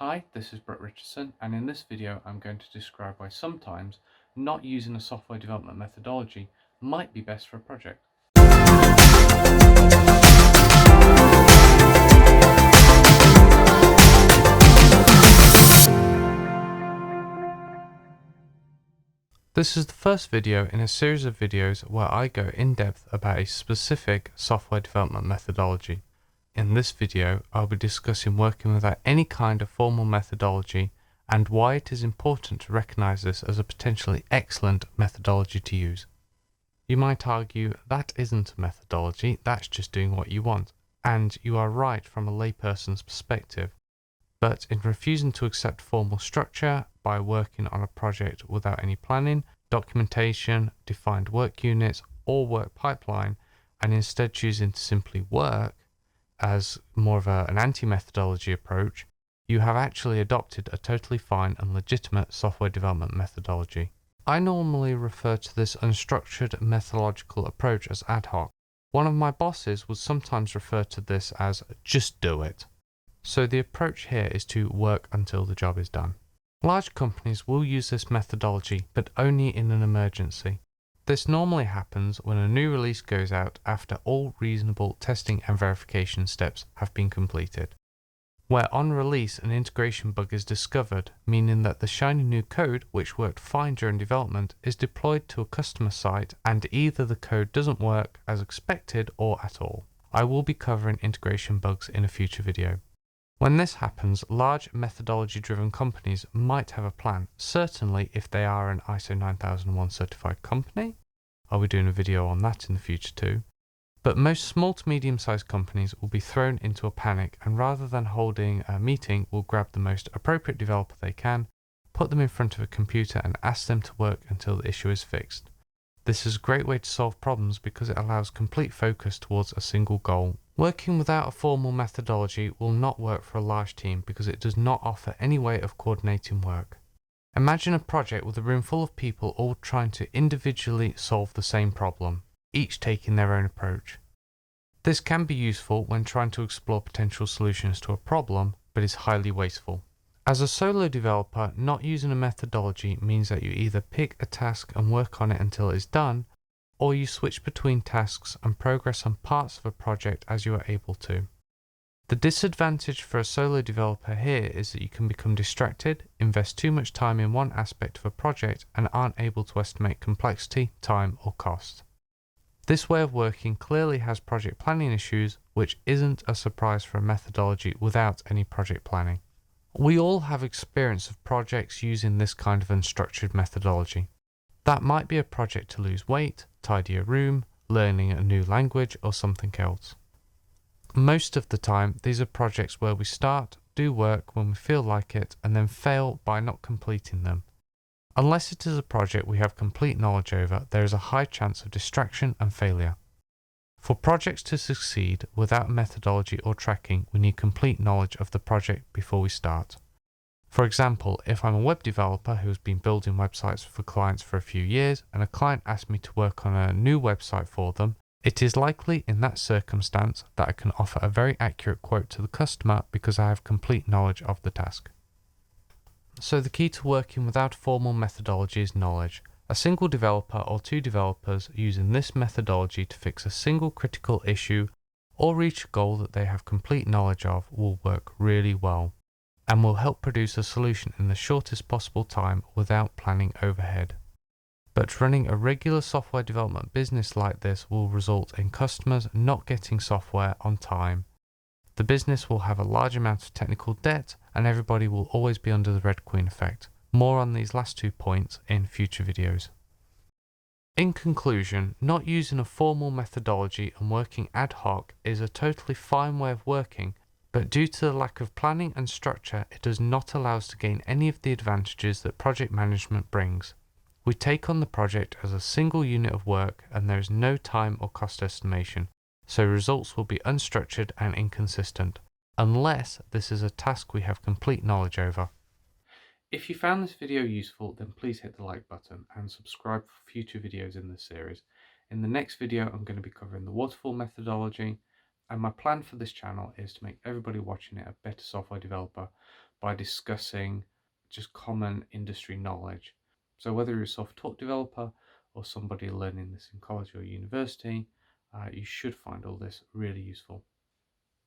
Hi, this is Brett Richardson, and in this video I'm going to describe why sometimes not using a software development methodology might be best for a project. This is the first video in a series of videos where I go in depth about a specific software development methodology. In this video, I'll be discussing working without any kind of formal methodology and why it is important to recognize this as a potentially excellent methodology to use. You might argue that isn't a methodology, that's just doing what you want. And you are right from a layperson's perspective. But in refusing to accept formal structure by working on a project without any planning, documentation, defined work units, or work pipeline, and instead choosing to simply work as more of an anti-methodology approach, you have actually adopted a totally fine and legitimate software development methodology. I normally refer to this unstructured methodological approach as ad hoc. One of my bosses would sometimes refer to this as just do it. So the approach here is to work until the job is done. Large companies will use this methodology, but only in an emergency. This normally happens when a new release goes out after all reasonable testing and verification steps have been completed. Where on release an integration bug is discovered, meaning that the shiny new code, which worked fine during development, is deployed to a customer site and either the code doesn't work as expected or at all. I will be covering integration bugs in a future video. When this happens, large methodology-driven companies might have a plan, certainly if they are an ISO 9001 certified company. I'll be doing a video on that in the future too. But most small to medium-sized companies will be thrown into a panic and rather than holding a meeting will grab the most appropriate developer they can, put them in front of a computer and ask them to work until the issue is fixed. This is a great way to solve problems because it allows complete focus towards a single goal. Working without a formal methodology will not work for a large team because it does not offer any way of coordinating work. Imagine a project with a room full of people all trying to individually solve the same problem, each taking their own approach. This can be useful when trying to explore potential solutions to a problem, but is highly wasteful. As a solo developer, not using a methodology means that you either pick a task and work on it until it is done, or you switch between tasks and progress on parts of a project as you are able to. The disadvantage for a solo developer here is that you can become distracted, invest too much time in one aspect of a project, and aren't able to estimate complexity, time, or cost. This way of working clearly has project planning issues, which isn't a surprise for a methodology without any project planning. We all have experience of projects using this kind of unstructured methodology. That might be a project to lose weight, tidy a room, learning a new language, or something else. Most of the time, these are projects where we start, do work when we feel like it, and then fail by not completing them. Unless it is a project we have complete knowledge over, there is a high chance of distraction and failure. For projects to succeed without methodology or tracking, we need complete knowledge of the project before we start. For example, if I'm a web developer who has been building websites for clients for a few years and a client asks me to work on a new website for them, it is likely in that circumstance that I can offer a very accurate quote to the customer because I have complete knowledge of the task. So the key to working without formal methodology is knowledge. A single developer or two developers using this methodology to fix a single critical issue or reach a goal that they have complete knowledge of will work really well and will help produce a solution in the shortest possible time without planning overhead. But running a regular software development business like this will result in customers not getting software on time. The business will have a large amount of technical debt and everybody will always be under the Red Queen effect. More on these last 2 points in future videos. In conclusion, not using a formal methodology and working ad hoc is a totally fine way of working, but due to the lack of planning and structure, it does not allow us to gain any of the advantages that project management brings. We take on the project as a single unit of work and there is no time or cost estimation, so results will be unstructured and inconsistent, unless this is a task we have complete knowledge over. If you found this video useful, then please hit the like button and subscribe for future videos in this series. In the next video, I'm going to be covering the waterfall methodology, and my plan for this channel is to make everybody watching it a better software developer by discussing just common industry knowledge. So whether you're a self-taught developer or somebody learning this in college or university, you should find all this really useful.